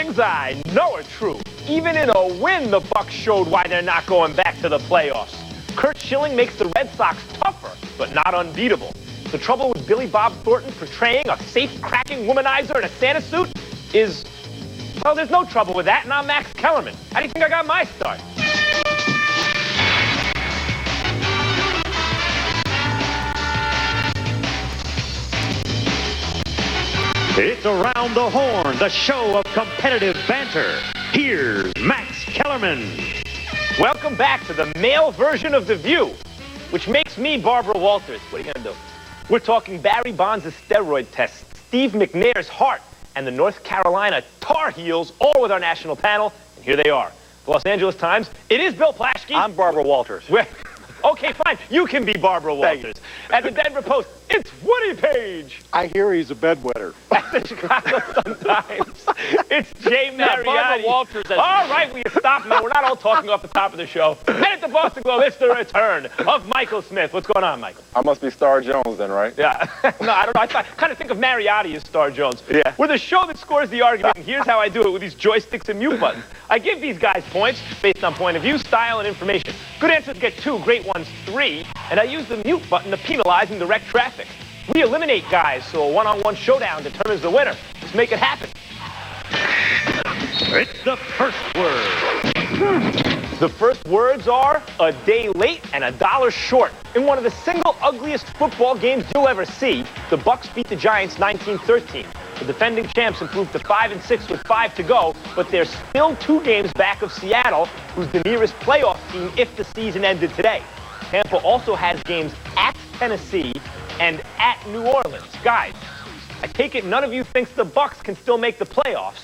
things I know are true. Even in a win, the Bucks showed why they're not going back to the playoffs. Curt Schilling makes the Red Sox tougher, but not unbeatable. The trouble with Billy Bob Thornton portraying a safe-cracking womanizer in a Santa suit is, well, there's no trouble with that, and I'm Max Kellerman. How do you think I got my start? It's Around the Horn, the show of competitive banter. Here's Max Kellerman. Welcome back to the male version of The View, which makes me Barbara Walters. What are you going to do? We're talking Barry Bonds' steroid tests, Steve McNair's heart, and the North Carolina Tar Heels, all with our national panel. And here they are. The Los Angeles Times, it is Bill Plaschke. I'm Barbara Walters. Okay, fine. You can be Barbara Walters. At the Denver Post, it's Woody Page. I hear he's a bedwetter. At the Chicago Sun-Times, it's Jay Mariotti. Barbara Walters. All right, will you stop now? We're not all talking off the top of the show. And at the Boston Globe, it's the return of Michael Smith. What's going on, Michael? I must be Star Jones then, right? Yeah. No, I don't know. I kind of think of Mariotti as Star Jones. Yeah. We're the show that scores the argument, and here's how I do it with these joysticks and mute buttons. I give these guys points based on point of view, style, and information. Good answers get 2, great ones 3, and I use the mute button to penalize and direct traffic. We eliminate guys, so a one-on-one showdown determines the winner. Let's make it happen. It's the first word. The first words are a day late and $1 short. In one of the single ugliest football games you'll ever see, the Bucks beat the Giants 19-13. The defending champs improved to 5-6 with 5 to go, but they're still 2 games back of Seattle, who's the nearest playoff team if the season ended today. Tampa also has games at Tennessee and at New Orleans. Guys, I take it none of you thinks the Bucks can still make the playoffs.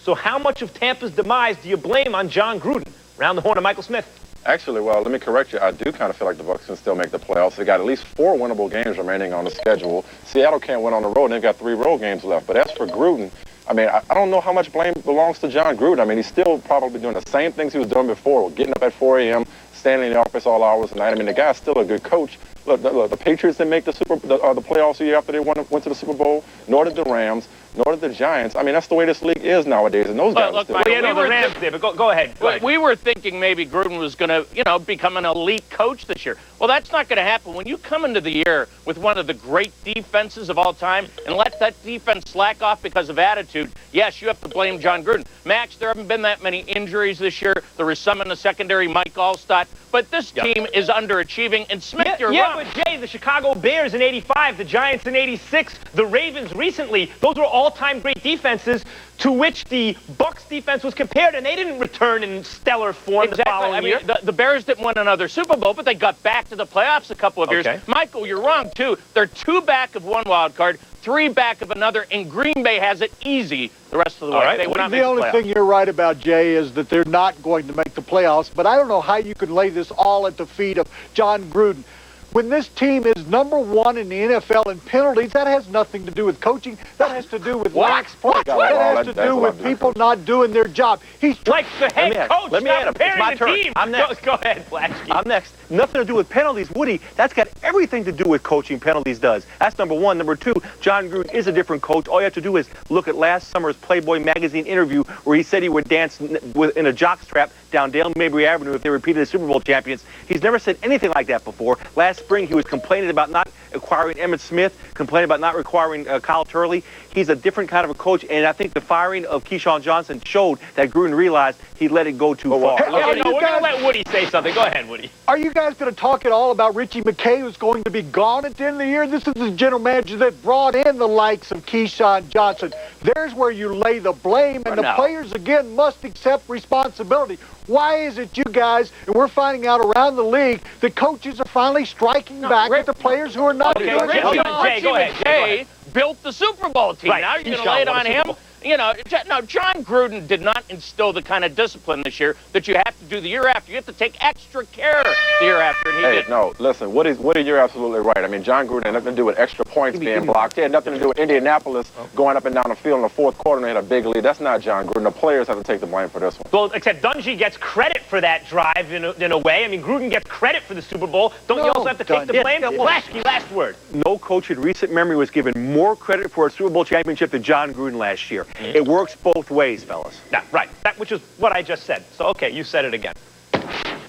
So how much of Tampa's demise do you blame on John Gruden? Round the horn of Michael Smith. Actually, well, let me correct you. I do kind of feel like the Bucks can still make the playoffs. They got at least 4 winnable games remaining on the schedule. Seattle can't win on the road, and they've got 3 road games left. But as for Gruden, I mean, I don't know how much blame belongs to John Gruden. I mean, he's still probably doing the same things he was doing before, getting up at 4 a.m., standing in the office all hours of the night. I mean, the guy's still a good coach. Look, the Patriots didn't make the playoffs the year after they went to the Super Bowl, nor did the Rams, nor did the Giants. I mean, that's the way this league is nowadays, and those guys look, still. Michael, the Rams did, but go ahead. We were thinking maybe Gruden was going to, become an elite coach this year. Well, that's not going to happen. When you come into the year with one of the great defenses of all time and let that defense slack off because of attitude, yes, you have to blame John Gruden. Max, there haven't been that many injuries this year. There was some in the secondary, Mike Allstott. But this team is underachieving. And Smith, you're wrong. Yeah, but Jay, the Chicago Bears in '85, the Giants in '86, the Ravens recently, those were all-time great defenses to which the Bucks defense was compared, and they didn't return in stellar form the following year. The Bears didn't win another Super Bowl, but they got back to the playoffs a couple of years. Michael, you're wrong, too. They're 2 back of one wild card, 3 back of another, and Green Bay has it easy the rest of the way. Right. They would not make the only thing you're right about, Jay, is that they're not going to make the playoffs, but I don't know how you can lay this all at the feet of John Gruden. When this team is #1 in the NFL in penalties, that has nothing to do with coaching. That has to do with lax play. That has to do with people not doing their job. He's like the head coach let me not add preparing the team. I'm next. Go ahead, Plaschke. I'm next. Nothing to do with penalties. Woody, that's got everything to do with coaching. Penalties does. That's number 1. Number 2, John Gruden is a different coach. All you have to do is look at last summer's Playboy magazine interview where he said he would dance in a jockstrap down Dale Mabry Avenue if they repeated as Super Bowl champions. He's never said anything like that before. Last spring, he was complaining about not acquiring Emmitt Smith, complaining about not acquiring Kyle Turley. He's a different kind of a coach, and I think the firing of Keyshawn Johnson showed that Gruden realized he let it go too far. We're going to let Woody say something. Go ahead, Woody. Are you guys going to talk at all about Richie McKay, who's going to be gone at the end of the year? This is the general manager that brought in the likes of Keyshawn Johnson. There's where you lay the blame, and the players, again, must accept responsibility. Why is it you guys, and we're finding out around the league, the coaches are finally striking back at the players who are not doing it? Richie McKay built the Super Bowl team. Now you're going to lay it on him? No, John Gruden did not instill the kind of discipline this year that you have to do the year after. You have to take extra care the year after, and he did. No, listen, Woody, you're absolutely right. I mean, John Gruden had nothing to do with extra points being blocked. He had nothing to do with Indianapolis going up and down the field in the 4th quarter and they had a big lead. That's not John Gruden. The players have to take the blame for this one. Well, except Dungy gets credit for that drive in a way. I mean, Gruden gets credit for the Super Bowl. Don't you also have to take the blame? Plaschke, last word. No coach in recent memory was given more credit for a Super Bowl championship than John Gruden last year. It works both ways, fellas. Yeah, right. Which is what I just said. So, okay, you said it again.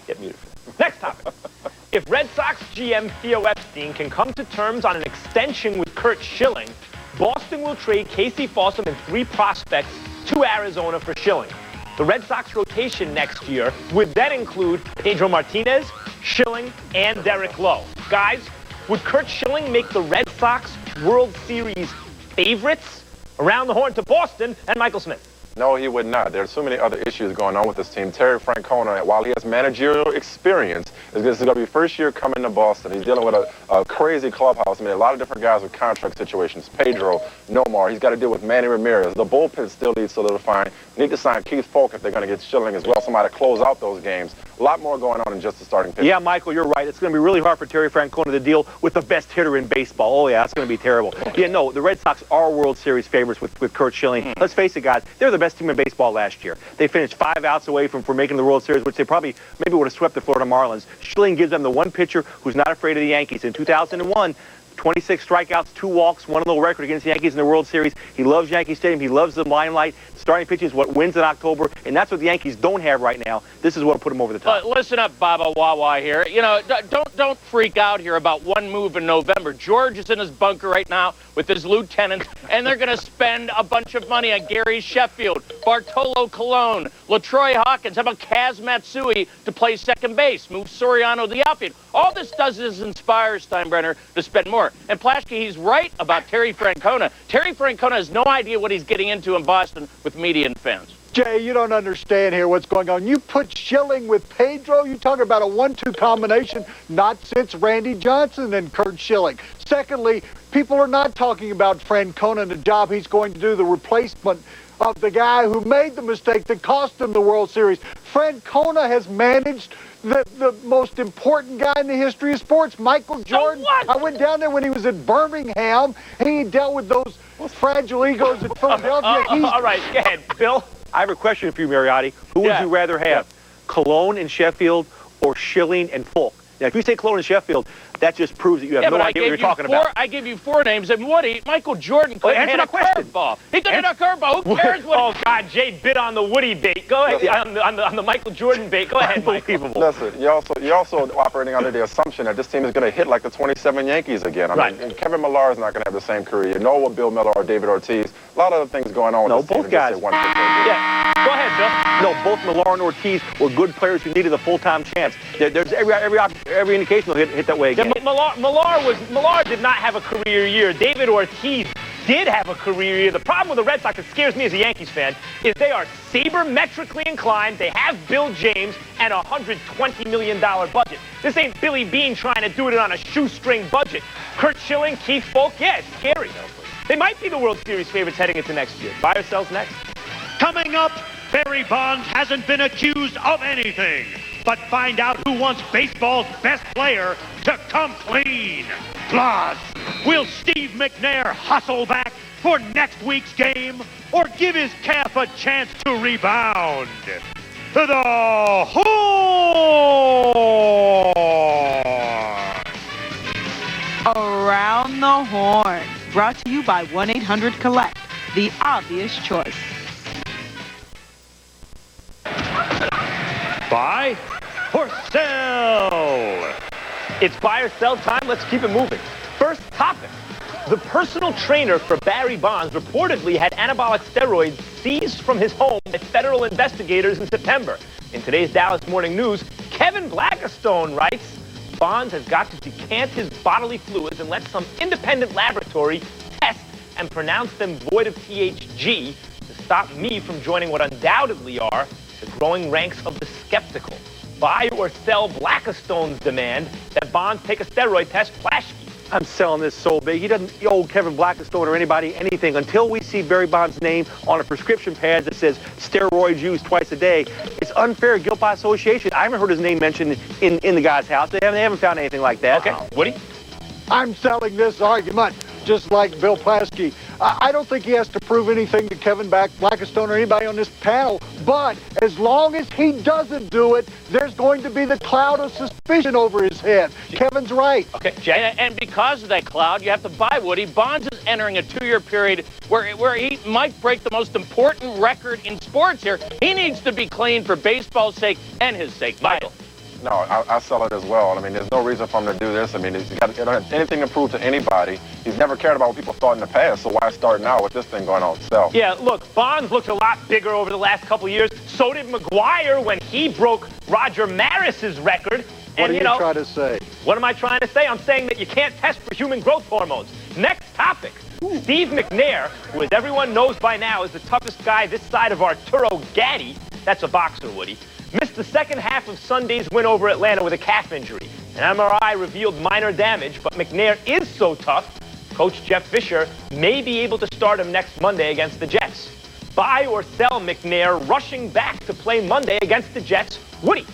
Get muted. Next topic. If Red Sox GM Theo Epstein can come to terms on an extension with Curt Schilling, Boston will trade Casey Fossum and 3 prospects to Arizona for Schilling. The Red Sox rotation next year would then include Pedro Martinez, Schilling, and Derek Lowe. Guys, would Curt Schilling make the Red Sox World Series favorites? Around the horn to Boston and Michael Smith. No, he would not. There are so many other issues going on with this team. Terry Francona, while he has managerial experience, this is going to be first year coming to Boston. He's dealing with a crazy clubhouse. I mean, a lot of different guys with contract situations. Pedro, Nomar. He's got to deal with Manny Ramirez. The bullpen still needs solidifying. Need to sign Keith Falk if they're going to get Schilling as well. Somebody to close out those games. A lot more going on than just the starting pitcher. Yeah, Michael, you're right. It's going to be really hard for Terry Francona to deal with the best hitter in baseball. Oh, yeah, it's going to be terrible. Yeah, no, the Red Sox are World Series favorites with Curt Schilling. Let's face it, guys. They're the best team in baseball last year. They finished 5 outs away from making the World Series, which they maybe would have swept the Florida Marlins. Schilling gives them the one pitcher who's not afraid of the Yankees. In 2001, 26 strikeouts, 2 walks, won a little record against the Yankees in the World Series. He loves Yankee Stadium. He loves the limelight. Starting pitching is what wins in October, and that's what the Yankees don't have right now. This is what will put them over the top. Listen up, Baba Wawa here. You know, don't freak out here about one move in November. George is in his bunker right now with his lieutenants, and they're going to spend a bunch of money on Gary Sheffield, Bartolo Colon, LaTroy Hawkins. How about Kaz Matsui to play second base? Move Soriano to the outfield. All this does is inspire Steinbrenner to spend more. And Plaschke, he's right about Terry Francona. Terry Francona has no idea what he's getting into in Boston with media and fans. Jay, you don't understand here what's going on. You put Schilling with Pedro. You talking about a 1-2 combination, not since Randy Johnson and Curt Schilling. Secondly, people are not talking about Francona and the job he's going to do, the replacement of the guy who made the mistake that cost him the World Series. Francona has managed the most important guy in the history of sports, Michael Jordan. I went down there when he was at Birmingham, and he dealt with those fragile egos at Philadelphia. All right, go ahead, Bill. I have a question for you, Mariotti. Who would you rather have, Colon and Sheffield or Schilling and Falk? Now, if you say Colon and Sheffield, that just proves that you have no idea what you're talking about. I give you 4 names, and Woody, Michael Jordan could hit a curveball. He could hit a curveball. Who cares what? Oh, God, Jay bit on the Woody bait. Go ahead, on the Michael Jordan bait. Go ahead, Michael. Listen, you're also operating under the assumption that this team is going to hit like the 27 Yankees again. I mean, Kevin Millar is not going to have the same career. Nor will Bill Miller or David Ortiz. A lot of other things going on with this team. Both guys. Yeah, go ahead, Bill. No, both Millar and Ortiz were good players who needed a full-time chance. There's every indication they'll hit that way again. Yeah, Millar did not have a career year. David Ortiz did have a career year. The problem with the Red Sox that scares me as a Yankees fan is they are sabermetrically inclined. They have Bill James and a $120 million budget. This ain't Billy Beane trying to do it on a shoestring budget. Curt Schilling, Keith Falk, yeah, it's scary. They might be the World Series favorites heading into next year. Buy or sells next. Coming up, Barry Bonds hasn't been accused of anything. But find out who wants baseball's best player to come clean. Plus, will Steve McNair hustle back for next week's game or give his calf a chance to rebound? The Horn! Around the Horn. Brought to you by 1-800-COLLECT, the obvious choice. Buy or sell? It's buy or sell time. Let's keep it moving. First topic. The personal trainer for Barry Bonds reportedly had anabolic steroids seized from his home by federal investigators in September. In today's Dallas Morning News, Kevin Blackistone writes, Bonds has got to decant his bodily fluids and let some independent laboratory test and pronounce them void of THG to stop me from joining what undoubtedly are the growing ranks of the skeptical. Buy or sell Blackistone's demand that Bonds take a steroid test. Plaschke. I'm selling this so big. He doesn't owe Kevin Blackistone or anybody anything until we see Barry Bonds' name on a prescription pad that says steroids used twice a day. It's unfair guilt by association. I haven't heard his name mentioned in the guy's house. They haven't found anything like that. Okay, Woody? I'm selling this argument, just like Bill Plaschke. I don't think he has to prove anything to Kevin Blackistone or anybody on this panel, but as long as he doesn't do it, there's going to be the cloud of suspicion over his head. Kevin's right. Okay, Jay, and because of that cloud, you have to buy Woody. Bonds is entering a 2-year period where he might break the most important record in sports here. He needs to be clean for baseball's sake and his sake. Michael. No, I sell it as well. I mean, there's no reason for him to do this. I mean, he don't have anything to prove to anybody. He's never cared about what people thought in the past, so why start now with this thing going on? So. Yeah, look, Bonds looked a lot bigger over the last couple years. So did McGuire when he broke Roger Maris's record. What are you trying to say? What am I trying to say? I'm saying that you can't test for human growth hormones. Next topic. Steve McNair, who, as everyone knows by now, is the toughest guy this side of Arturo Gatti. That's a boxer, Woody. Missed the second half of Sunday's win over Atlanta with a calf injury. An MRI revealed minor damage, but McNair is so tough, Coach Jeff Fisher may be able to start him next Monday against the Jets. Buy or sell McNair rushing back to play Monday against the Jets. Woody.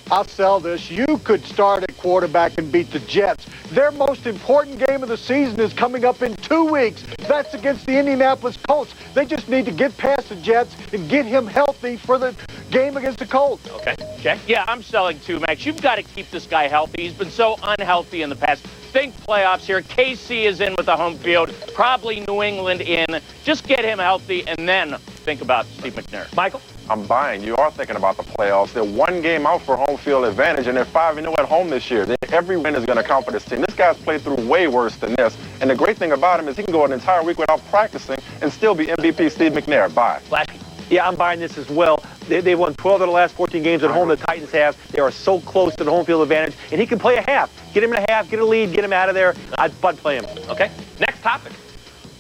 I'll sell this. You could start at quarterback and beat the Jets. Their most important game of the season is coming up in 2 weeks. That's against the Indianapolis Colts. They just need to get past the Jets and get him healthy for the game against the Colts. Okay. Jay? Yeah, I'm selling too, Max. You've got to keep this guy healthy. He's been so unhealthy in the past. Think playoffs here. KC is in with the home field. Probably New England in. Just get him healthy and then think about Steve McNair. Michael? I'm buying. You are thinking about the playoffs. They're 1 game out for home field advantage, and they're 5-0 at home this year. Every win is going to count for this team. This guy's played through way worse than this, and the great thing about him is he can go an entire week without practicing and still be MVP Steve McNair. Buy. Flashy. Yeah, I'm buying this as well. They won 12 of the last 14 games at home. The Titans have. They are so close to the home field advantage, and he can play a half. Get him in a half, get a lead, get him out of there. I'd play him. Okay. Next topic.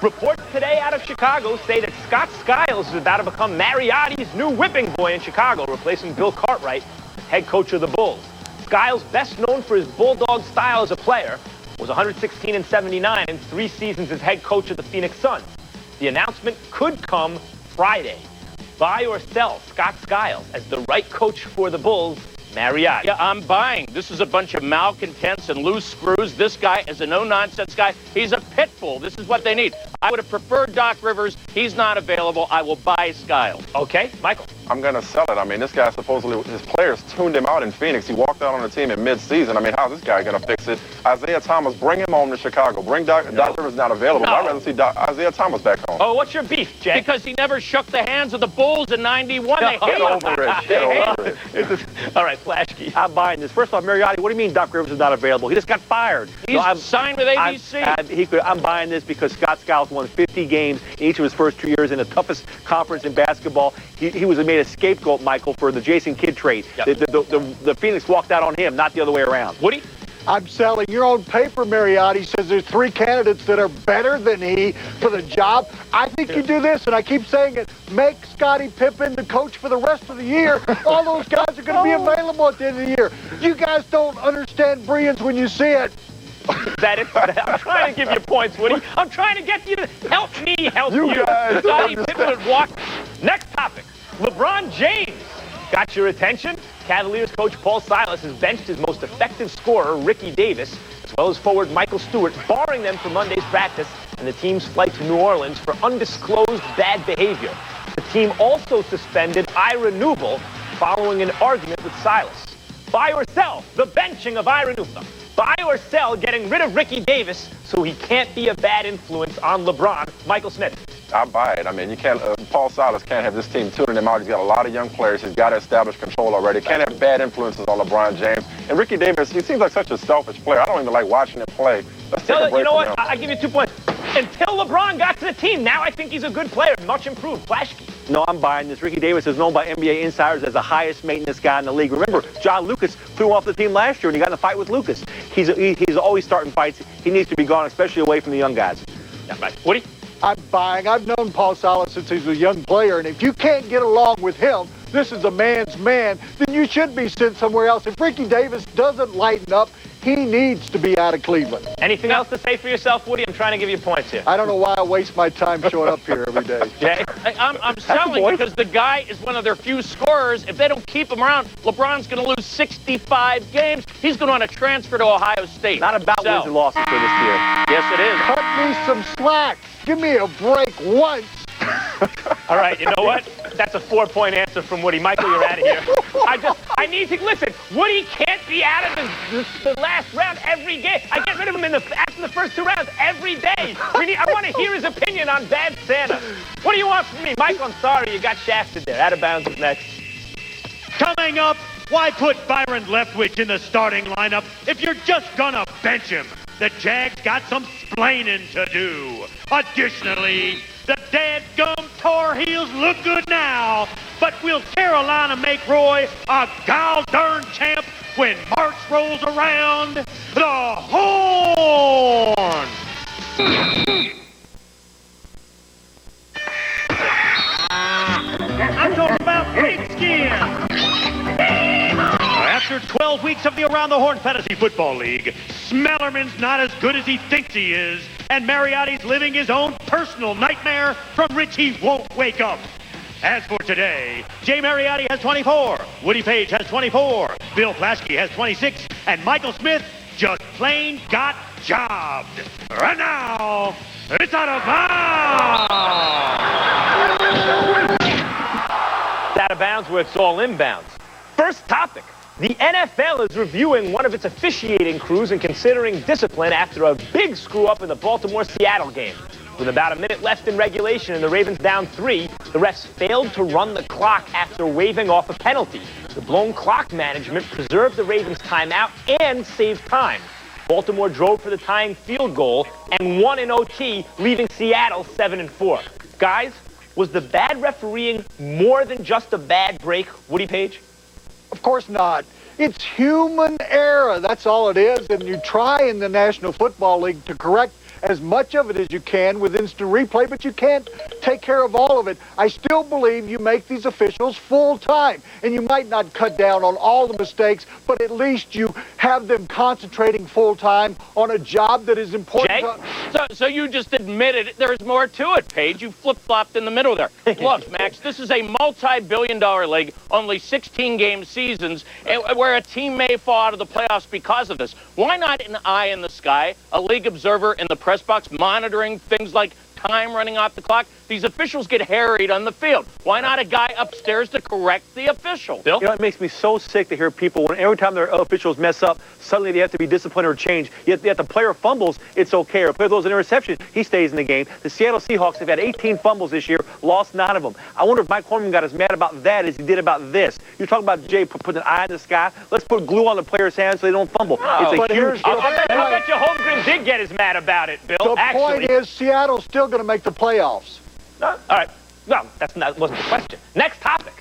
Reports today out of Chicago say that Scott Skiles is about to become Mariotti's new whipping boy in Chicago, replacing Bill Cartwright, head coach of the Bulls. Skiles, best known for his bulldog style as a player, was 116 and 79 in 3 seasons as head coach of the Phoenix Suns. The announcement could come Friday. Buy or sell Scott Skiles as the right coach for the Bulls, Mariotti. Yeah, I'm buying. This is a bunch of malcontents and loose screws. This guy is a no-nonsense guy. He's a pit bull. This is what they need. I would have preferred Doc Rivers. He's not available. I will buy Skiles. Okay, Michael. I'm going to sell it. I mean, this guy supposedly, his players tuned him out in Phoenix. He walked out on the team in mid-season. I mean, how's this guy going to fix it? Isaiah Thomas, bring him home to Chicago. Bring Doc Rivers not available. No. I'd rather see Isaiah Thomas back home. Oh, what's your beef, Jay? Because he never shook the hands of the Bulls in '91. No, they hate over it. All right, Flashkey. I'm buying this. First off, Mariotti, what do you mean Doc Rivers is not available? He just got fired. He's signed with ABC. I'm buying this because Scott Skiles won 50 games in each of his first 2 years in the toughest conference in basketball. He was made a scapegoat, Michael, for the Jason Kidd trade. Yep. The Phoenix walked out on him, not the other way around. Woody? I'm selling. Your own paper, Mariotti, says there's 3 candidates that are better than he for the job. I think you do this, and I keep saying it, make Scottie Pippen the coach for the rest of the year. All those guys are going to be available at the end of the year. You guys don't understand brilliance when you see it. I'm trying to give you points, Woody. I'm trying to get you to help me help you. Guys Scottie Pippen would walk. Next topic. LeBron James. Got your attention? Cavaliers coach Paul Silas has benched his most effective scorer, Ricky Davis, as well as forward Michael Stewart, barring them from Monday's practice and the team's flight to New Orleans for undisclosed bad behavior. The team also suspended Ira Newble following an argument with Silas. Buy or sell the benching of Ira Newble. Buy or sell getting rid of Ricky Davis so he can't be a bad influence on LeBron. Michael Smith. I buy it. I mean, you can't. Paul Silas can't have this team tuning him out. He's got a lot of young players. He's got to establish control already. Can't have bad influences on LeBron James. And Ricky Davis, he seems like such a selfish player. I don't even like watching him play. Let's take a break. You know what? Him. I give you 2 points. Until LeBron got to the team, now I think he's a good player, much improved. Flashkey. No, I'm buying this. Ricky Davis is known by NBA insiders as the highest maintenance guy in the league. Remember, John Lucas threw him off the team last year, and he got in a fight with Lucas. He's always starting fights. He needs to be gone, especially away from the young guys. Yeah, right. Woody? I'm buying. I've known Paul Silas since he's a young player, and if you can't get along with him, this is a man's man, then you should be sent somewhere else. If Ricky Davis doesn't lighten up, He needs to be out of Cleveland. Anything else to say for yourself, Woody? I'm trying to give you points here. I don't know why I waste my time showing up here every day. Jay? I'm selling because the guy is one of their few scorers. If they don't keep him around, LeBron's going to lose 65 games. He's going to want to transfer to Ohio State. Not about wins and losses for this year. Yes, it is. Cut me some slack. Give me a break once. All right, you know what? That's a 4-point answer from Woody. Michael, you're out of here. I need to, listen, Woody can't be out of the last round every game. I get rid of him after the first 2 rounds every day. I want to hear his opinion on Bad Santa. What do you want from me? Michael, I'm sorry, you got shafted there. Out of bounds is next. Coming up, why put Byron Leftwich in the starting lineup if you're just gonna bench him? The Jags got some splaining to do. Additionally, the dadgum Tar Heels look good now, but will Carolina make Roy a gall-darn champ when March rolls around? The Horn! I'm talking about pigskin! After 12 weeks of the Around the Horn Fantasy Football League, Smellerman's not as good as he thinks he is, and Mariotti's living his own personal nightmare from which he won't wake up. As for today, Jay Mariotti has 24, Woody Page has 24, Bill Plaschke has 26, and Michael Smith just plain got jobbed. Right now, it's out of bounds! It's out of bounds where it's all inbounds. First topic. The NFL is reviewing one of its officiating crews and considering discipline after a big screw-up in the Baltimore-Seattle game. With about a minute left in regulation and the Ravens down 3, the refs failed to run the clock after waving off a penalty. The blown clock management preserved the Ravens' timeout and saved time. Baltimore drove for the tying field goal and won in OT, leaving Seattle 7-4. Guys, was the bad refereeing more than just a bad break, Woody Page? Of course not. It's human error. That's all it is. And you try in the National Football League to correct as much of it as you can with instant replay, but you can't take care of all of it. I still believe you make these officials full-time, and you might not cut down on all the mistakes, but at least you have them concentrating full-time on a job that is important. Jay? So you just admitted there's more to it, Paige. You flip-flopped in the middle there. Look, Max, this is a multi-billion-dollar league, only 16-game seasons, where a team may fall out of the playoffs because of this. Why not an eye in the sky, a league observer in the press box monitoring things like time running off the clock? These officials get harried on the field. Why not a guy upstairs to correct the official? Bill? You know, it makes me so sick to hear people, every time their officials mess up, suddenly they have to be disciplined or changed. Yet the player fumbles, it's okay. Or a player throws an interception, he stays in the game. The Seattle Seahawks have had 18 fumbles this year, lost 9 of them. I wonder if Mike Horn got as mad about that as he did about this. You're talking about Jay putting an eye in the sky. Let's put glue on the player's hands so they don't fumble. Oh, it's a huge... I bet you Holmgren did get as mad about it, Bill. The point is, Seattle's still going to make the playoffs. All right. Well, that wasn't the question. Next topic.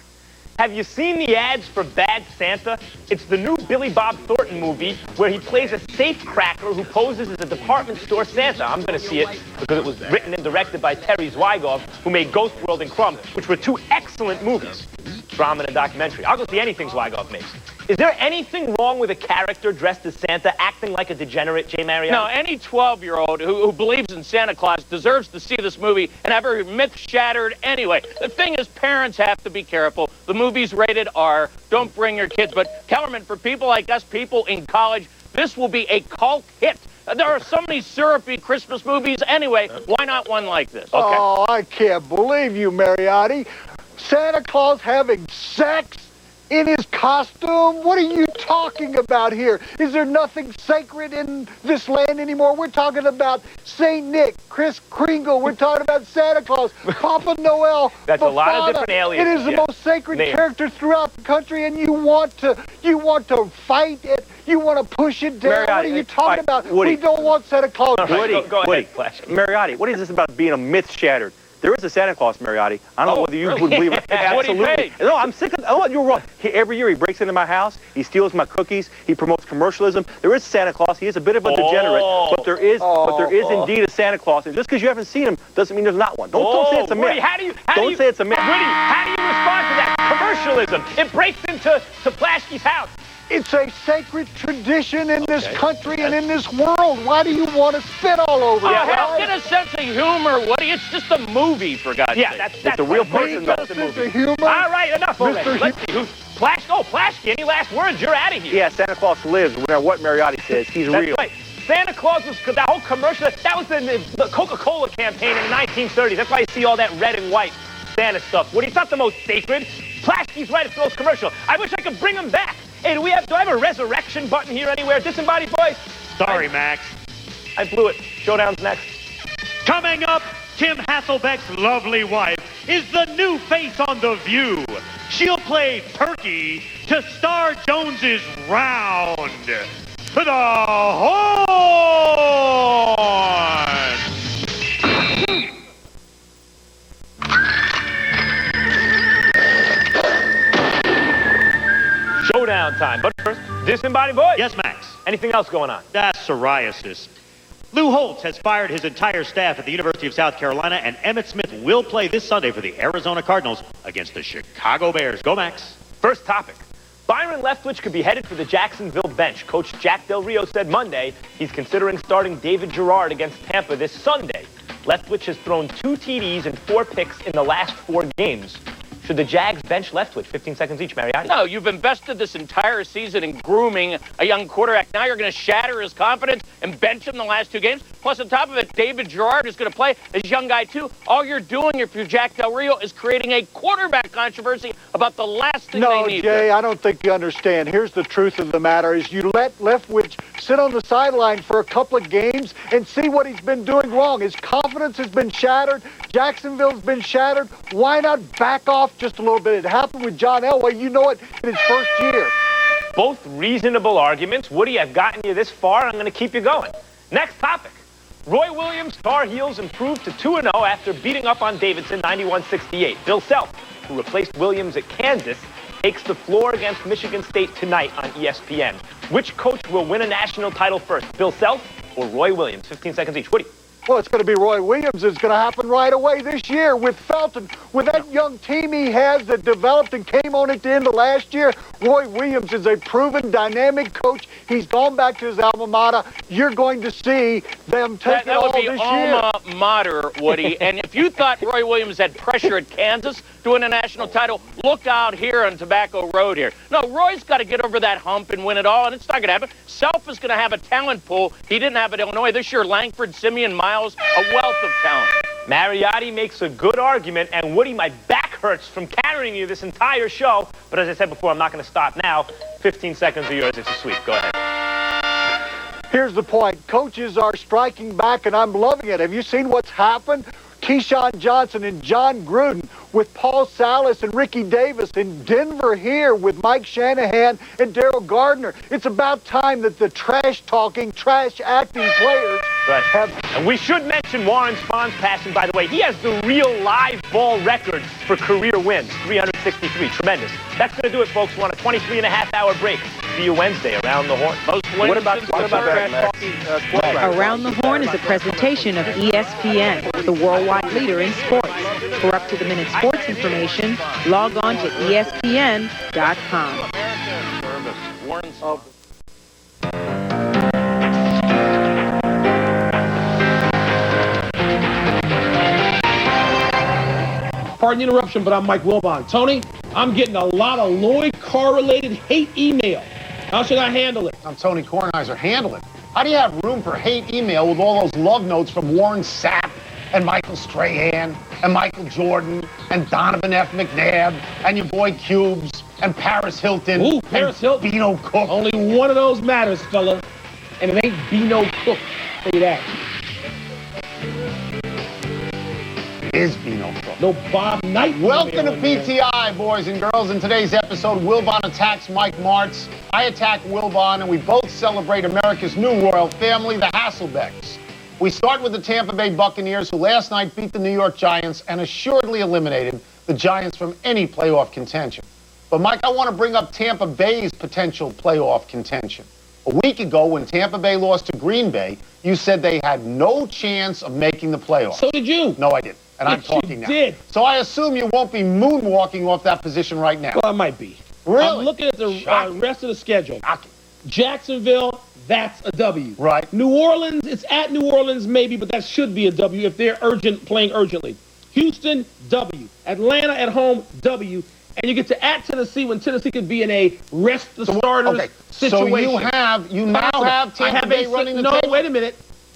Have you seen the ads for Bad Santa? It's the new Billy Bob Thornton movie where he plays a safecracker who poses as a department store Santa. I'm going to see it because it was written and directed by Terry Zwigoff, who made Ghost World and Crumb, which were 2 excellent movies. Drama and a documentary. I'll go see anything Zwigoff makes. Is there anything wrong with a character dressed as Santa acting like a degenerate, Jay Mariotti? No, any 12-year-old who believes in Santa Claus deserves to see this movie and have her myth shattered anyway. The thing is, parents have to be careful. The movie's rated R. Don't bring your kids. But, Kellerman, for people like us, people in college, this will be a cult hit. There are so many syrupy Christmas movies anyway. Why not one like this? Okay. Oh, I can't believe you, Mariotti. Santa Claus having sex in his costume? What are you talking about here? Is there nothing sacred in this land anymore? We're talking about St. Nick, Kris Kringle. We're talking about Santa Claus, Papa Noel. That's a lot of different aliens. It is the most sacred character throughout the country, and you want to fight it. You want to push it down. Mariotti, what are you talking about? Woody. We don't want Santa Claus. Woody, go ahead, Flash. Mariotti, what is this about being a myth shattered? There is a Santa Claus, Mariotti. I don't know whether you would believe it. Absolutely. No, I'm sick of it. Oh, you're wrong. Every year he breaks into my house. He steals my cookies. He promotes commercialism. There is Santa Claus. He is a bit of a degenerate, but there is indeed a Santa Claus. And just because you haven't seen him doesn't mean there's not one. Don't say it's a myth. Woody, don't say it's a myth. Woody, how do you respond to that? Commercialism. It breaks into Plaschke's house. It's a sacred tradition in this country and in this world. Why do you want to spit all over it? Hell, get a sense of humor, Woody. It's just a movie, for God's sake. Yeah, that's a real person. That's a movie. Humor? All right, enough already. Let's see who's Plaschke. Any last words? You're out of here. Yeah, Santa Claus lives. No matter what Mariotti says, he's real. Right. Santa Claus was that whole commercial. That was the Coca-Cola campaign in the 1930s. That's why you see all that red and white Santa stuff. Woody, it's not the most sacred. Plaschke's right. It's the most commercial. I wish I could bring him back. Hey, do I have a resurrection button here anywhere? Disembodied voice? Sorry, Max. I blew it. Showdown's next. Coming up, Kim Hasselbeck's lovely wife is the new face on The View. She'll play Turkey to Star Jones's Round. To the Horn! Showdown time. But first, disembodied voice. Yes, Max. Anything else going on? That's psoriasis. Lou Holtz has fired his entire staff at the University of South Carolina, and Emmitt Smith will play this Sunday for the Arizona Cardinals against the Chicago Bears. Go, Max. First topic. Byron Leftwich could be headed for the Jacksonville bench. Coach Jack Del Rio said Monday he's considering starting David Gerard against Tampa this Sunday. Leftwich has thrown 2 TDs and 4 picks in the last 4 games. Should the Jags bench Leftwich? 15 seconds each, Mariotti. No, you've invested this entire season in grooming a young quarterback. Now you're going to shatter his confidence and bench him the last 2 games. Plus, on top of it, David Gerard is going to play as a young guy, too. All you're doing if you're Jack Del Rio is creating a quarterback controversy about the last thing they need. No, Jay, I don't think you understand. Here's the truth of the matter is you let Leftwich sit on the sideline for a couple of games and see what he's been doing wrong. His confidence has been shattered. Jacksonville's been shattered. Why not back off just a little bit? It happened with John Elway. You know it in his first year. Both reasonable arguments. Woody, I've gotten you this far. I'm going to keep you going. Next topic. Roy Williams' Tar Heels improved to 2-0 after beating up on Davidson 91-68. Bill Self, who replaced Williams at Kansas, takes the floor against Michigan State tonight on ESPN. Which coach will win a national title first, Bill Self or Roy Williams? 15 seconds each. Woody. Well, it's going to be Roy Williams. It's going to happen right away this year with Felton. With that young team he has that developed and came on at the end of last year, Roy Williams is a proven, dynamic coach. He's gone back to his alma mater. You're going to see them take it all this year. That would be alma mater, Woody. And if you thought Roy Williams had pressure at Kansas to win a national title, look out here on Tobacco Road here. No, Roy's got to get over that hump and win it all, and it's not going to happen. Self is going to have a talent pool he didn't have at Illinois. This year, Langford, Simeon, Miles, a wealth of talent. Mariotti makes a good argument, and Woody, my back hurts from carrying you this entire show. But as I said before, I'm not going to stop now. 15 seconds of yours. It's a sweep. Go ahead. Here's the point. Coaches are striking back, and I'm loving it. Have you seen what's happened? Keyshawn Johnson and John Gruden with Paul Salas and Ricky Davis in Denver here with Mike Shanahan and Daryl Gardner. It's about time that the trash-talking, trash-acting players have... And we should mention Warren Spahn's passing, by the way. He has the real live ball record for career wins, 363. Tremendous. That's going to do it, folks. We're on a 23-and-a-half-hour break. See you Wednesday around the Horn. What about trash-talking? Around the Horn is a presentation of ESPN, the worldwide leader in sports. For up-to-the-minute sports information, log on to ESPN.com. Pardon the interruption, but I'm Mike Wilbon. Tony, I'm getting a lot of Lloyd-correlated hate email. How should I handle it? I'm Tony Kornheiser. Handle it. How do you have room for hate email with all those love notes from Warren Sapp and Michael Strahan and Michael Jordan and Donovan F. McNabb and your boy Cubes and Paris Hilton? Ooh, Paris Hilton. Bino Cook. Only one of those matters, fella. And it ain't Bino Cook. Say that. Is Bino Cook. No Bob Knight. Welcome to PTI, boys and girls. In today's episode, Wilbon attacks Mike Martz. I attack Wilbon, and we both celebrate America's new royal family, the Hasselbecks. We start with the Tampa Bay Buccaneers, who last night beat the New York Giants and assuredly eliminated the Giants from any playoff contention. But, Mike, I want to bring up Tampa Bay's potential playoff contention. A week ago, when Tampa Bay lost to Green Bay, you said they had no chance of making the playoffs. So did you. No, I didn't. And I'm talking now. So I assume you won't be moonwalking off that position right now. Well, I might be. Really? I'm looking at the rest of the schedule. Jacksonville, that's a W. Right. New Orleans, it's at New Orleans maybe, but that should be a W if they're playing urgently. Houston, W. Atlanta at home, W. And you get to at Tennessee when Tennessee could be in a rest the starters situation. So you now have Tampa Bay running the table? No, wait a minute.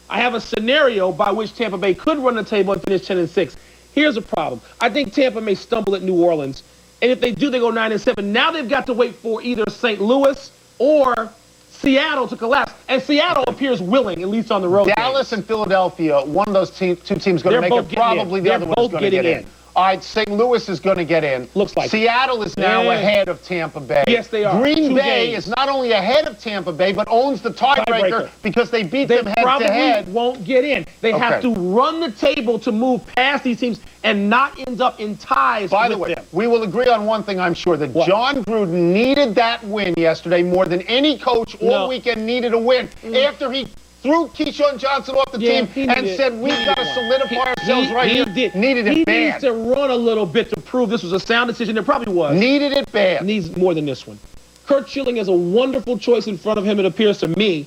I have a scenario by which Tampa Bay could run the table and finish 10-6. Here's a problem. I think Tampa may stumble at New Orleans. And if they do, they go 9-7. Now they've got to wait for either St. Louis or Seattle to collapse. And Seattle appears willing, at least on the road. Dallas and Philadelphia, one of those two teams going to make it. Probably the other one is going to get in. All right, St. Louis is going to get in. Looks like Seattle is now ahead of Tampa Bay. Yes, they are. Green Bay is not only ahead of Tampa Bay, but owns the tiebreaker because they beat them head-to-head. They probably won't get in. They have to run the table to move past these teams and not end up in ties with them. By the way, we will agree on one thing, I'm sure, that John Gruden needed that win yesterday more than any coach all weekend needed a win. After he threw Keyshawn Johnson off the team and said, we've got to solidify ourselves here. Needed it bad. He needs to run a little bit to prove this was a sound decision. It probably was. Needed it bad. Needs more than this one. Curt Schilling has a wonderful choice in front of him, it appears to me.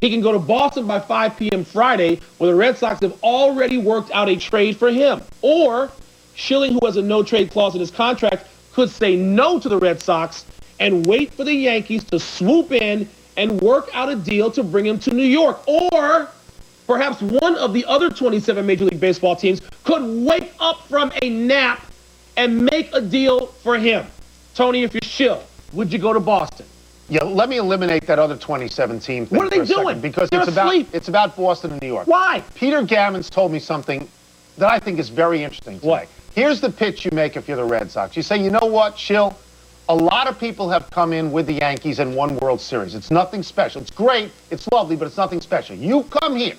He can go to Boston by 5 p.m. Friday, where the Red Sox have already worked out a trade for him. Or Schilling, who has a no-trade clause in his contract, could say no to the Red Sox and wait for the Yankees to swoop in and work out a deal to bring him to New York. Or perhaps one of the other 27 Major League Baseball teams could wake up from a nap and make a deal for him. Tony, if you're Schill, would you go to Boston? Yeah, let me eliminate that other 2017 thing. What are they doing? Because They're it's about Boston and New York. Why? Peter Gammons told me something that I think is very interesting today. What? Here's the pitch you make if you're the Red Sox. You say, you know what, Schill? A lot of people have come in with the Yankees and won World Series. It's nothing special. It's great. It's lovely, but it's nothing special. You come here.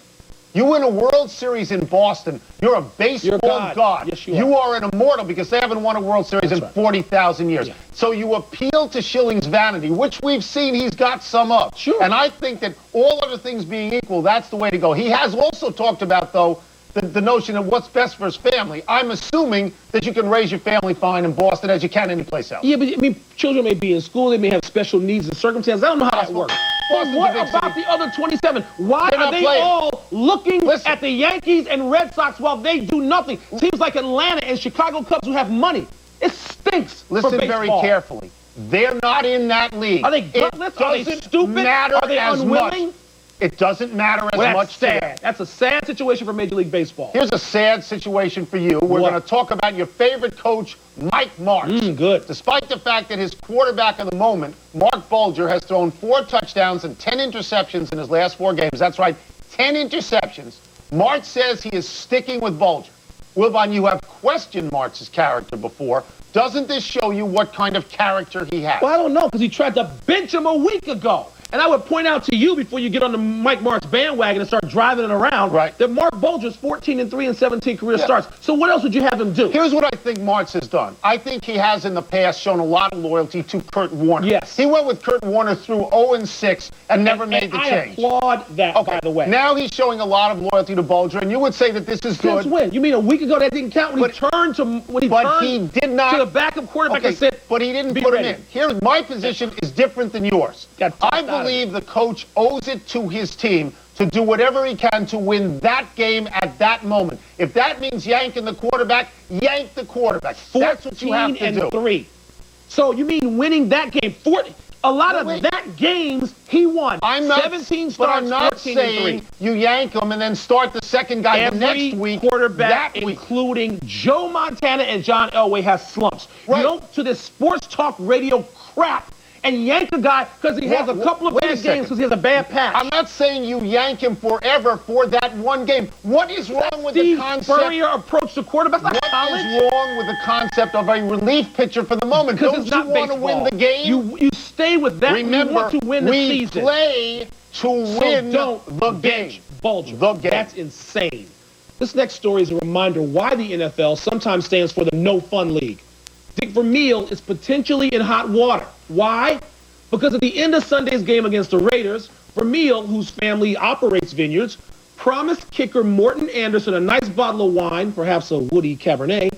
You win a World Series in Boston. You're a baseball god. Yes, you are an immortal because they haven't won a World Series in 40,000 years. Yeah. So you appeal to Schilling's vanity, which we've seen he's got some of. Sure. And I think that all other things being equal, that's the way to go. He has also talked about, though, the notion of what's best for his family. I'm assuming that you can raise your family fine in Boston as you can anyplace else. Yeah, but I mean, children may be in school. They may have special needs and circumstances. I don't know how that works. But what about the other 27? Why are they all looking at the Yankees and Red Sox while they do nothing? Teams like Atlanta and Chicago Cubs who have money. It stinks. Listen very carefully. They're not in that league. Are they gutless? Are they stupid? Are they unwilling? It doesn't matter as much. Sad. That's a sad situation for Major League Baseball. Here's a sad situation for you. We're going to talk about your favorite coach, Mike Martz. Good. Despite the fact that his quarterback of the moment, Mark Bulger, has thrown 4 touchdowns and 10 interceptions in his last 4 games. That's right, 10 interceptions. Martz says he is sticking with Bulger. Wilbon, you have questioned Martz's character before. Doesn't this show you what kind of character he has? Well, I don't know, because he tried to bench him a week ago. And I would point out to you before you get on the Mike Martz bandwagon and start driving it around that Mark Bulger's 14-3 and 17 career starts. So what else would you have him do? Here's what I think Martz has done. I think he has in the past shown a lot of loyalty to Kurt Warner. Yes. He went with Kurt Warner through 0-6 and never made the change. I applaud that, by the way. Now he's showing a lot of loyalty to Bulger, and you would say that this is good. Since when? You mean a week ago that didn't count when he turned to the backup quarterback and said, but he didn't put him in. Here's my position is different than yours. I believe the coach owes it to his team to do whatever he can to win that game at that moment. If that means yanking the quarterback, yank the quarterback. That's what you have to do. 14-3. So you mean winning that game? A lot of that games he won. 17 starts, but I'm not saying you yank him and then start the second guy the next week. Quarterback, including Joe Montana and John Elway, has slumps. You don't to this sports talk radio crap and yank a guy because he has a couple of bad games because he has a bad patch. I'm not saying you yank him forever for that one game. What is wrong with the concept? Spurrier approach to quarterback. What is wrong with the concept of a relief pitcher for the moment? Because it's not want to win the game? You stay with that. Remember, you want to win the season. We play to win the game. Bulger. That's insane. This next story is a reminder why the NFL sometimes stands for the no fun league. Dick Vermeil is potentially in hot water. Why? Because at the end of Sunday's game against the Raiders, Vermeil, whose family operates vineyards, promised kicker Morton Anderson a nice bottle of wine, perhaps a woody Cabernet,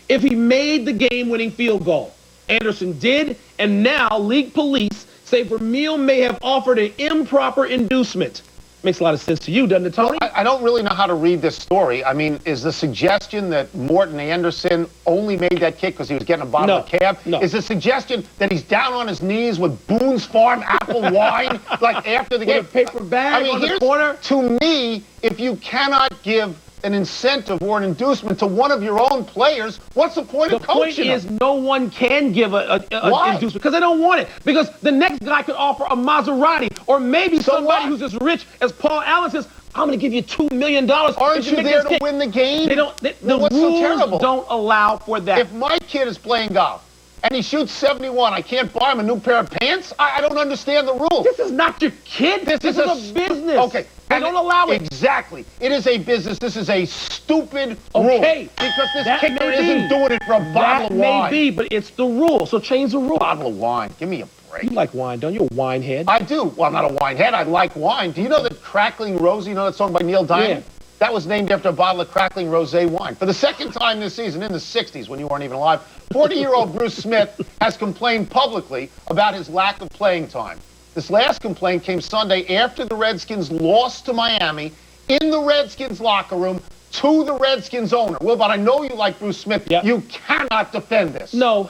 if he made the game-winning field goal. Anderson did, and now league police say Vermeil may have offered an improper inducement. Makes a lot of sense to you, doesn't it, Tony? Well, I don't really know how to read this story. I mean, is the suggestion that Morton Anderson only made that kick because he was getting a bottle of cab? No. Is the suggestion that he's down on his knees with Boone's Farm apple wine, like after the game? With a paper bag on the corner? To me, if you cannot give an incentive or an inducement to one of your own players, what's the point of coaching The point is no one can give an inducement because they don't want it. Because the next guy could offer a Maserati or maybe somebody who's as rich as Paul Allen says, I'm going to give you $2 million. Aren't you there to win the game? The rules don't allow for that. If my kid is playing golf and he shoots 71, I can't buy him a new pair of pants? I don't understand the rules. This is not your kid. This is a business. Okay. They don't allow it. Exactly. It is a business. This is a stupid rule. Because this kicker isn't doing it for a bottle of wine. That may be, but it's the rule. So change the rule. Bottle of wine. Give me a break. You like wine, don't you? You're a wine head. I do. Well, I'm not a wine head. I like wine. Do you know that Crackling Rosie, you know that song by Neil Diamond? Yeah. That was named after a bottle of Crackling Rosé wine. For the second time this season, in the 60s, when you weren't even alive, 40-year-old Bruce Smith has complained publicly about his lack of playing time. This last complaint came Sunday after the Redskins lost to Miami in the Redskins locker room to the Redskins owner. Wilbon, I know you like Bruce Smith. Yep. You cannot defend this. No.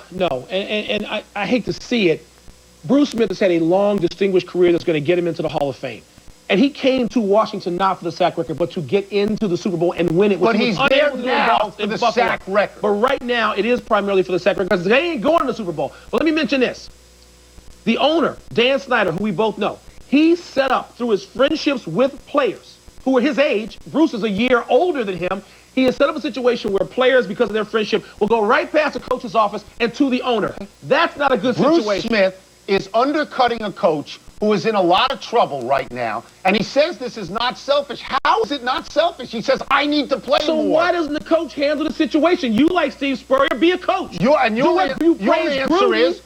And I hate to see it. Bruce Smith has had a long, distinguished career that's going to get him into the Hall of Fame. And he came to Washington not for the sack record, but to get into the Super Bowl and win it. But he's there now for the sack record. But right now, it is primarily for the sack record because they ain't going to the Super Bowl. But let me mention this. The owner, Dan Snyder, who we both know, he set up through his friendships with players who are his age. Bruce is a year older than him. He has set up a situation where players, because of their friendship, will go right past the coach's office and to the owner. That's not a good situation. Bruce Smith is undercutting a coach who is in a lot of trouble right now, and he says this is not selfish. How is it not selfish? He says, I need to play more. So why doesn't the coach handle the situation? You like Steve Spurrier, be a coach. Your answer is,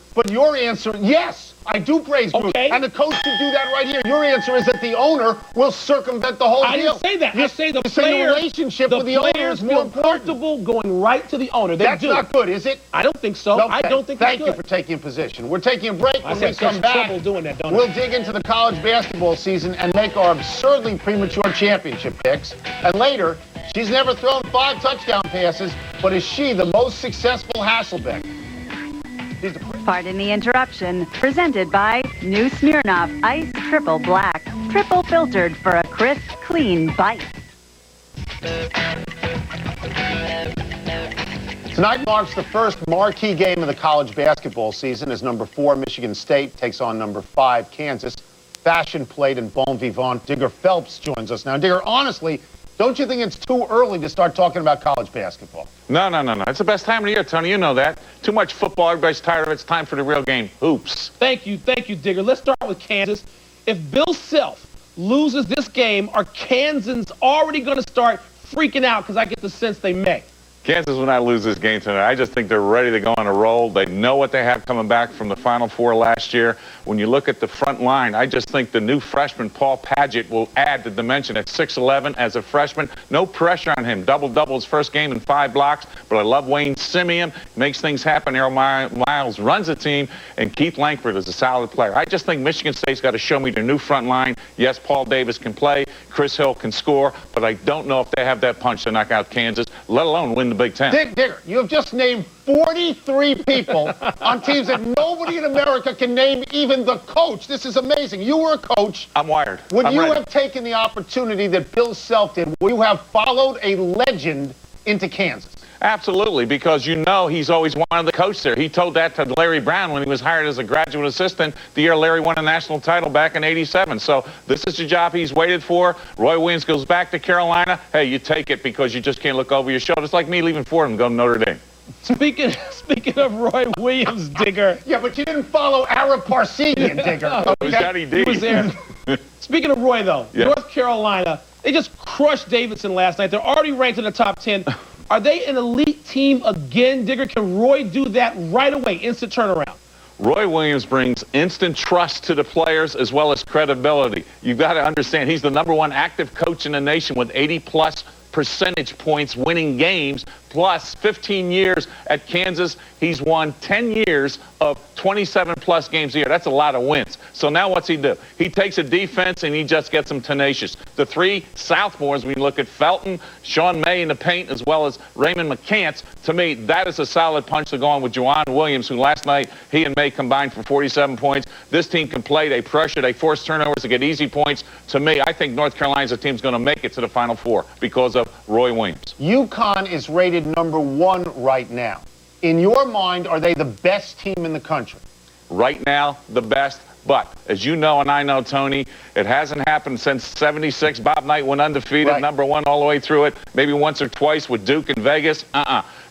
yes, I do praise Bruce. Okay. And the coach should do that right here. Your answer is that the owner will circumvent the whole deal. I didn't say that. I say the relationship with the owner is more comfortable going right to the owner. That's not good, is it? I don't think so. Okay. I don't think that's good. Thank you for taking a position. We're taking a break. When we come back, trouble doing that, don't we'll dig into the college basketball season and make our absurdly premature championship picks. And later, she's never thrown 5 touchdown passes, but is she the most successful Hasselbeck? Pardon the interruption. Presented by New Smirnoff Ice Triple Black. Triple filtered for a crisp, clean bite. Tonight marks the first marquee game of the college basketball season as number 4 Michigan State takes on number 5 Kansas. Fashion plate and bon vivant Digger Phelps joins us now. Digger, honestly, don't you think it's too early to start talking about college basketball? No. It's the best time of the year, Tony. You know that. Too much football. Everybody's tired of it. It's time for the real game. Hoops. Thank you, Digger. Let's start with Kansas. If Bill Self loses this game, are Kansans already going to start freaking out? Because I get the sense they may. Kansas will not lose this game tonight. I just think they're ready to go on a roll. They know what they have coming back from the Final Four last year. When you look at the front line, I just think the new freshman, Paul Padgett, will add the dimension at 6'11" as a freshman. No pressure on him. Double his first game in 5 blocks. But I love Wayne Simeon. Makes things happen. Errol Miles runs the team. And Keith Langford is a solid player. I just think Michigan State's got to show me their new front line. Yes, Paul Davis can play. Chris Hill can score. But I don't know if they have that punch to knock out Kansas, let alone win the Big Ten. Digger, you have just named 43 people on teams that nobody in America can name, even the coach. This is amazing. You were a coach. I'm wired. Would you have taken the opportunity that Bill Self did? Would you have followed a legend into Kansas? Absolutely, because you know he's always wanted the coach there. He told that to Larry Brown when he was hired as a graduate assistant the year Larry won a national title back in '87. So this is the job he's waited for. Roy Williams goes back to Carolina. Hey, you take it because you just can't look over your shoulder. It's like me leaving Fordham and going to Notre Dame. Speaking of Roy Williams, Digger. Yeah, but you didn't follow Arab Parsegian, Digger. Okay? He was there. Speaking of Roy, though, yeah. North Carolina, they just crushed Davidson last night. They're already ranked in the top 10. Are they an elite team again, Digger? Can Roy do that right away, instant turnaround? Roy Williams brings instant trust to the players as well as credibility. You've got to understand he's the #1 active coach in the nation with 80-plus percentage points winning games, plus 15 years at Kansas. He's won 10 years of 27-plus games a year. That's a lot of wins. So now what's he do? He takes a defense and he just gets them tenacious. The three sophomores, when you look at Felton, Sean May in the paint, as well as Raymond McCants, to me, that is a solid punch to go on with Juwan Williams, who last night he and May combined for 47 points. This team can play. They pressure. They force turnovers to get easy points. To me, I think North Carolina's a team's going to make it to the Final Four because of Roy Williams. UConn is rated #1 right now. In your mind, are they the best team in the country? Right now, the best. But as you know and I know, Tony, it hasn't happened since '76. Bob Knight went undefeated, Right. #1 all the way through it, maybe once or twice with Duke and Vegas.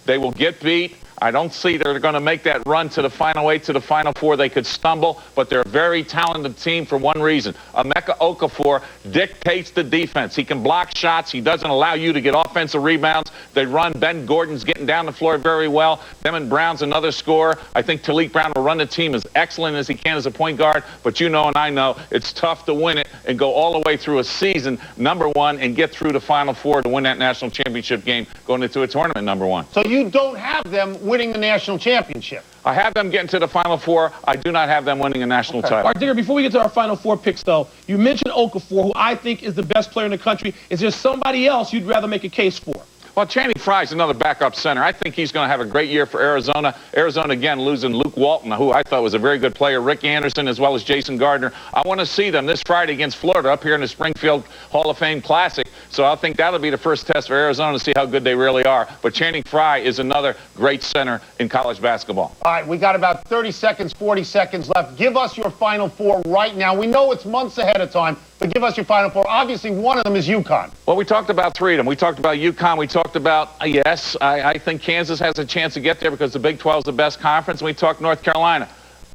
They will get beat. I don't see they're going to make that run to the Final 8, to the Final 4. They could stumble, but they're a very talented team for one reason. Emeka Okafor dictates the defense. He can block shots. He doesn't allow you to get offensive rebounds. They run. Ben Gordon's getting down the floor very well. Demon Brown's another scorer. I think Talik Brown will run the team as excellent as he can as a point guard, but you know and I know it's tough to win it and go all the way through a season #1 and get through the Final 4 to win that national championship game going into a tournament #1. So you don't have them winning the national championship? I have them getting to the Final 4. I do not have them winning a national title. All right, Digger, before we get to our Final Four picks, though, you mentioned Okafor, who I think is the best player in the country. Is there somebody else you'd rather make a case for? Well, Channing Frye's another backup center. I think he's going to have a great year for Arizona. Arizona, again, losing Luke Walton, who I thought was a very good player, Rick Anderson, as well as Jason Gardner. I want to see them this Friday against Florida up here in the Springfield Hall of Fame Classic. So I think that'll be the first test for Arizona to see how good they really are. But Channing Frye is another great center in college basketball. All right, we got about 30 seconds, 40 seconds left. Give us your Final Four right now. We know it's months ahead of time, but give us your Final Four. Obviously, one of them is UConn. Well, we talked about three of them. We talked about UConn. We talked about, yes, I think Kansas has a chance to get there because the Big 12 is the best conference. And we talked North Carolina.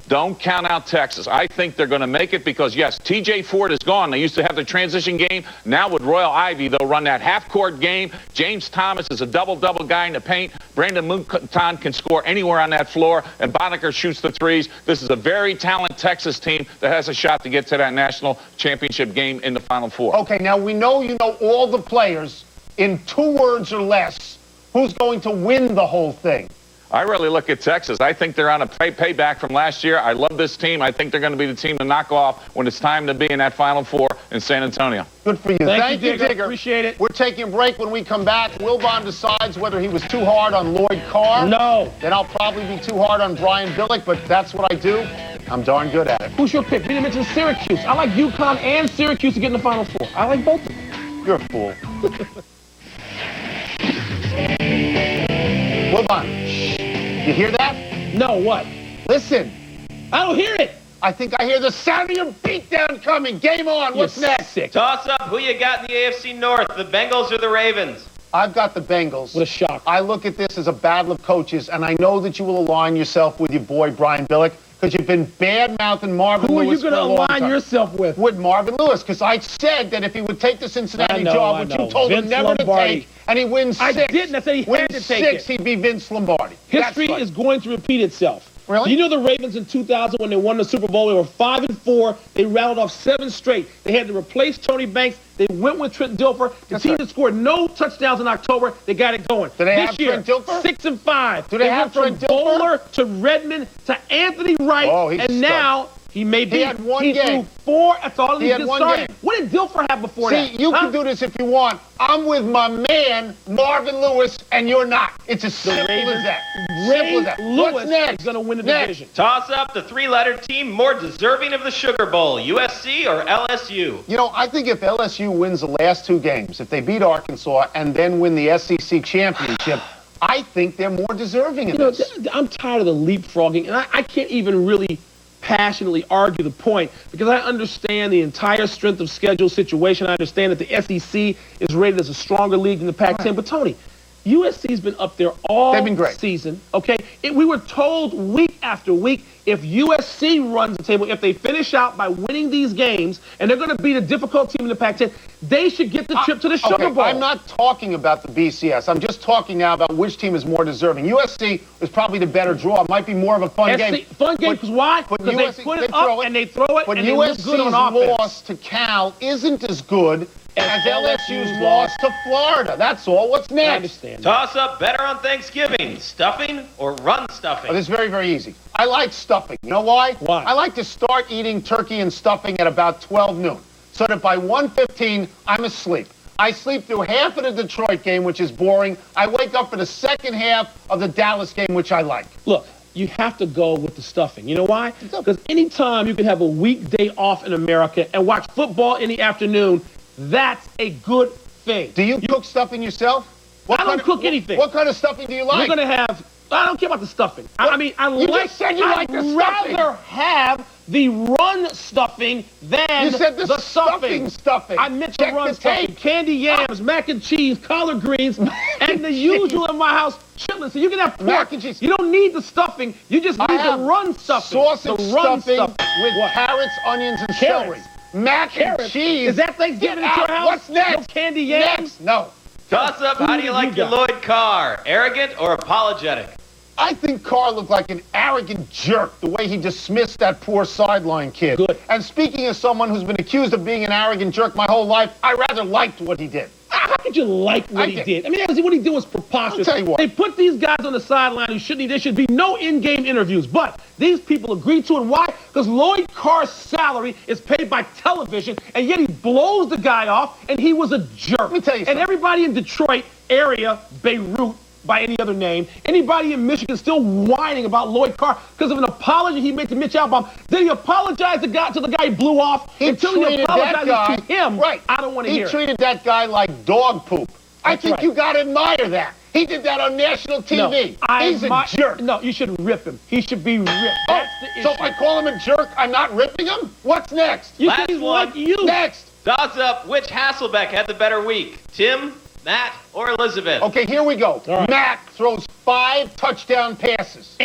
Don't count out Texas. I think they're going to make it because, yes, T.J. Ford is gone. They used to have the transition game. Now with Royal Ivy, they'll run that half-court game. James Thomas is a double-double guy in the paint. Brandon Mouton can score anywhere on that floor, and Boddicker shoots the threes. This is a very talented Texas team that has a shot to get to that national championship game in the Final Four. Okay, now we know you know all the players. In 2 words or less, who's going to win the whole thing? I really look at Texas. I think they're on a payback from last year. I love this team. I think they're going to be the team to knock off when it's time to be in that Final Four in San Antonio. Good for you. Thank you, Digger. Appreciate it. We're taking a break. When we come back, Wilbon decides whether he was too hard on Lloyd Carr. No. Then I'll probably be too hard on Brian Billick, but that's what I do. I'm darn good at it. Who's your pick? We didn't mention Syracuse. I like UConn and Syracuse to get in the Final Four. I like both of them. You're a fool. Wilbon. You hear that? No, what? Listen. I don't hear it. I think I hear the sound of your beatdown coming. Game on. What's next? Sick. Toss up. Who you got in the AFC North, the Bengals or the Ravens? I've got the Bengals. What a shock. I look at this as a battle of coaches, and I know that you will align yourself with your boy, Brian Billick, because you've been bad-mouthing Marvin Lewis. Who are you going to align yourself with? With Marvin Lewis, because I said that if he would take the Cincinnati job, which you told him never to take, and he wins 6. I didn't. I said he had to take 6, he'd be Vince Lombardi. History is going to repeat itself. Really? You know the Ravens in 2000 when they won the Super Bowl, they were 5-4. They rattled off 7 straight. They had to replace Tony Banks. They went with Trent Dilfer. The team that scored no touchdowns in October, they got it going. Do they this have year, Trent Dilfer? 6-5. Do they have went Trent from Dilfer? Bowler to Redmond to Anthony Wright, and now he may be. He had one he game. Threw 4. That's all He he had just one started. game. What did Dilfer have before that? See, you can do this if you want. I'm with my man, Marvin Lewis, and you're not. It's as simple as that. Simple as that. Lewis What's next? is going to win the Next. division. Toss up the 3-letter team more deserving of the Sugar Bowl, USC or LSU? You know, I think if LSU wins the last 2 games, if they beat Arkansas and then win the SEC championship, I think they're more deserving of this. I'm tired of the leapfrogging, and I can't even really passionately argue the point because I understand the entire strength of schedule situation. I understand that the SEC is rated as a stronger league than the Pac-10. But, Tony, USC's been up there all season, okay? We were told week after week if USC runs the table, if they finish out by winning these games, and they're going to beat a difficult team in the Pac-10, they should get the trip to the Sugar Bowl. I'm not talking about the BCS. I'm just talking now about which team is more deserving. USC is probably the better draw. It might be more of a fun game. Fun game because why? Because they put it up and they throw it but and they look good on offense. USC's loss to Cal isn't as good as LSU's lost to Florida. That's all. What's next? I understand. Toss-up better on Thanksgiving, stuffing or run stuffing? Oh, this is very, very easy. I like stuffing. You know why? Why? I like to start eating turkey and stuffing at about 12 noon, so that by 1:15, I'm asleep. I sleep through half of the Detroit game, which is boring. I wake up for the second half of the Dallas game, which I like. Look, you have to go with the stuffing. You know why? Because anytime you can have a weekday off in America and watch football in the afternoon, that's a good thing. Do you cook stuffing yourself? I don't cook anything. What kind of stuffing do you like? You're going to have, I don't care about the stuffing. I mean, You just said you like the stuffing. I'd rather have the run stuffing than You said the stuffing. I meant the Check run the stuffing. tape. Candy yams, mac and cheese, collard greens, and the usual in my house, chitlins. So you can have pork. Mac and cheese. You don't need the stuffing. You just need the run stuffing. Sausage the run stuffing with carrots, onions, and celery. Mac and cheese. Is that Thanksgiving at your house? What's next? No candy yams? Next. No. Toss-up, how do you like your Lloyd Carr? Arrogant or apologetic? I think Carr looked like an arrogant jerk the way he dismissed that poor sideline kid. Good. And speaking as someone who's been accused of being an arrogant jerk my whole life, I rather liked what he did. How could you like what he did? I mean, what he did was preposterous. I'll tell you what. They put these guys on the sideline who shouldn't. There should be no in-game interviews. But these people agreed to it. Why? Because Lloyd Carr's salary is paid by television, and yet he blows the guy off, and he was a jerk. Let me tell you and something. Everybody in Detroit area, Beirut, by any other name, anybody in Michigan still whining about Lloyd Carr because of an apology he made to Mitch Albom. Then he apologized to the guy he blew off until he apologizes to him. Right. I don't want to hear He treated that guy like dog poop. I think right. you got to admire that. He did that on national TV. He's a jerk. No, you shouldn't rip him. He should be ripped. That's the issue. So if I call him a jerk, I'm not ripping him? What's next? You Last think he's one. like you. Next. Toss-up, which Hasselbeck had the better week? Tim, Matt, or Elizabeth? Okay, here we go. All right. Matt throws 5 touchdown passes.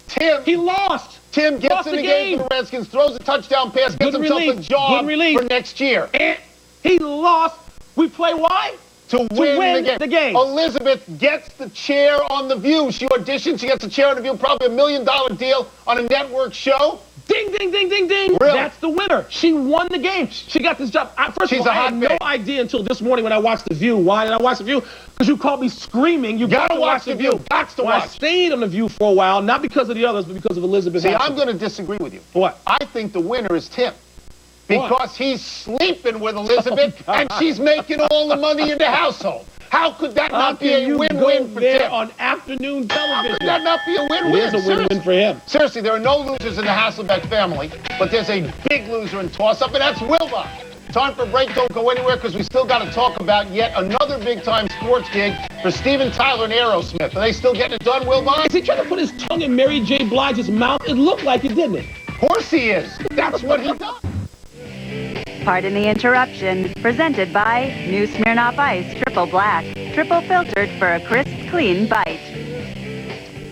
Tim. He lost. Tim gets Lost in the the game game. for the Redskins, throws a touchdown pass, gets Good himself relief. a job Good relief. for next year. He lost. We play why? To win the game. Elizabeth gets the chair on The View. She auditions. She gets a chair on The View, probably $1 million deal on a network show. Ding, ding, ding, ding, ding. Really? That's the winner. She won the game. She got this job. First of all, I had no idea until this morning when I watched The View. Why did I watch The View? Because you called me screaming. You got to watch The View. Got to I watch. stayed on The View for a while, not because of the others, but because of Elizabeth. See, Hasselbeck. I'm going to disagree with you. What? I think the winner is Tim. Because he's sleeping with Elizabeth and she's making all the money in the household. How could that not be a win-win for there Tim? on afternoon television? How could that not be a win-win? It is a win-win for him. Seriously, there are no losers in the Hasselbeck family, but there's a big loser in toss-up, and that's Wilbon. Time for a break. Don't go anywhere because we still got to talk about yet another big-time sports gig for Steven Tyler and Aerosmith. Are they still getting it done, Wilbon? Is he trying to put his tongue in Mary J. Blige's mouth? It looked like it, didn't it? Of course he is. That's what he does. Pardon the interruption. Presented by New Smirnoff Ice Triple Black. Triple filtered for a crisp, clean bite.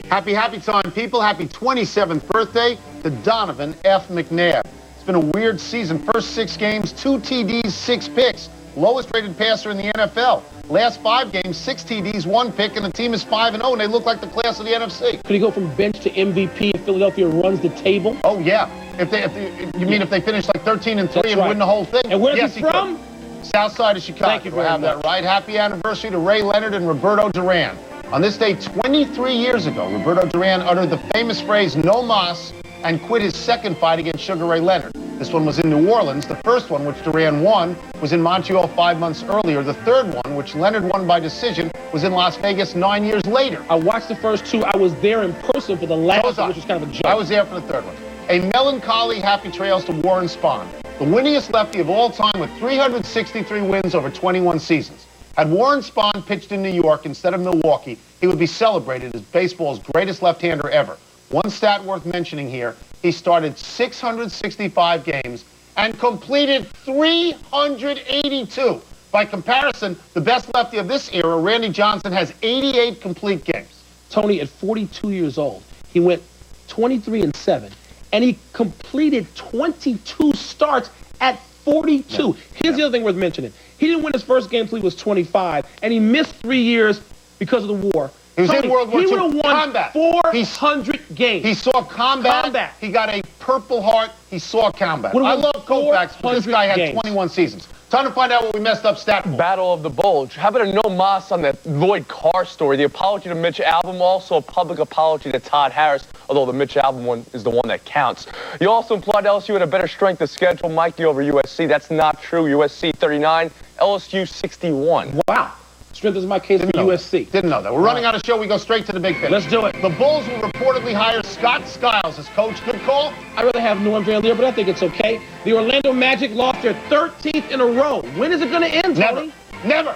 Happy time, people. Happy 27th birthday to Donovan F. McNabb. It's been a weird season. First 6 games, 2 TDs, 6 picks. Lowest rated passer in the NFL. Last 5 games, 6 TDs, 1 pick, and the team is 5-0, and they look like the class of the NFC. Could he go from bench to MVP if Philadelphia runs the table? Oh, yeah. If they finish like 13-3 and win the whole thing? And where's yes, he from? South side of Chicago. Thank you very I have much. that right. Happy anniversary to Ray Leonard and Roberto Duran. On this day 23 years ago, Roberto Duran uttered the famous phrase, "No mas," and quit his second fight against Sugar Ray Leonard. This one was in New Orleans. The first one, which Duran won, was in Montreal 5 months earlier. The third one, which Leonard won by decision, was in Las Vegas 9 years later. I watched the first 2. I was there in person for the last one, which was kind of a joke. I was there for the third one. A melancholy happy trails to Warren Spahn, the winningest lefty of all time with 363 wins over 21 seasons. Had Warren Spahn pitched in New York instead of Milwaukee, he would be celebrated as baseball's greatest left-hander ever. One stat worth mentioning here, he started 665 games and completed 382. By comparison, the best lefty of this era, Randy Johnson, has 88 complete games. Tony, at 42 years old, he went 23-7, and he completed 22 starts at 42. Here's the other thing worth mentioning. He didn't win his first game until he was 25, and he missed 3 years because of the war. He was Tony, in World War II. He would have won Combat. 400 games. He saw combat. He got a Purple Heart. He saw combat. I love Koufax, but this guy had 21 seasons. Time to find out what we messed up stat for. Battle of the Bulge. How about a no mas on that Lloyd Carr story? The apology to Mitch Albom, also a public apology to Todd Harris, although the Mitch Albom one is the one that counts. You also implied LSU had a better strength of schedule, Mikey, over USC. That's not true. USC 39, LSU 61. Wow. Strength is my case for USC. Didn't know that. We're running out of show. We go straight to the big finish. Let's do it. The Bulls will reportedly hire Scott Skiles as coach. Good call. I'd rather have Norm Van Leer, but I think it's okay. The Orlando Magic lost their 13th in a row. When is it going to end, Tony? Never.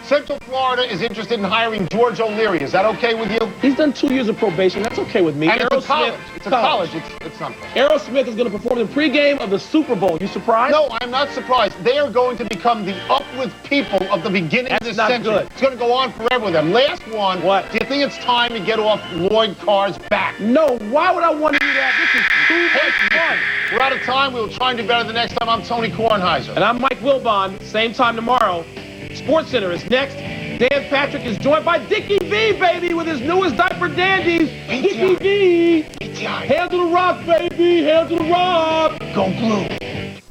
Central Florida is interested in hiring George O'Leary. Is that okay with you? He's done 2 years of probation. That's okay with me. And it's a college. It's a college. It's something. Aerosmith is going to perform the pregame of the Super Bowl. You surprised? No, I'm not surprised. They are going to become the uplift people of the beginning of this century. Good. It's going to go on forever with them. Last one. What? Do you think it's time to get off Lloyd Carr's back? No. Why would I want to do that? This is too much fun. We're out of time. We will try and do better the next time. I'm Tony Kornheiser. And I'm Mike Wilbon. Same time tomorrow. Sports Center is next. Dan Patrick is joined by Dickie V, baby, with his newest diaper dandies. Dickie V. PTI. Hands to the rock, baby. Hands to the rock. Go Blue.